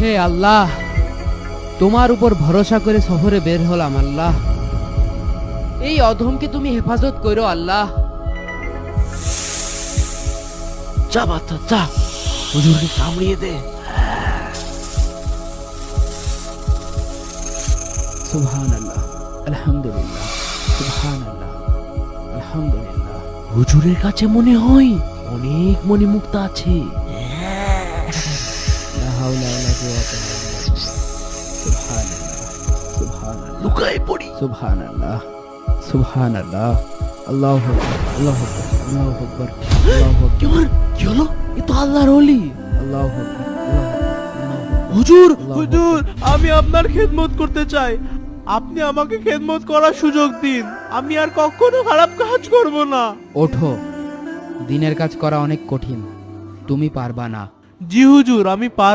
হে আল্লাহ, তোমার উপর ভরসা করে সফরে বের হলাম আল্লাহ। এই অধমকে তুমি হেফাজত করো আল্লাহ। যা বাচ্চা যা, হুজুরকে কামড়িয়ে দে। সুবহানাল্লাহ, আলহামদুলিল্লাহ, সুবহানাল্লাহ, আলহামদুলিল্লাহ। হুজুরের কাছে মনে হয় অনেক মণিমুক্তা আছে। লা হাওলা ওয়ালা কুওয়াতা ইল্লা বিল্লাহ। সুবহানাল্লাহ, সুবহানাল্লাহ, লুকায় পড়ি। সুবহানাল্লাহ, সুবহানাল্লাহ। আল্লাহু আকবার, আল্লাহু আকবার, আল্লাহু আকবার, আল্লাহু আকবার, কি হলো? এ তো আল্লাহর ওলি। আল্লাহু আকবার, আল্লাহু আকবার, আল্লাহু আকবার। হুজুর আল্লাহু হুজুর, আমি আপনার খেদমত করতে চাই। আপনি আমাকে খেদমত করার সুযোগ দিন। আমি আর কখনো খারাপ কাজ করব না। ওঠো, দিনের কাজ করা অনেক কঠিন, তুমি পারবা না। জি হুজুর, আমি পারব।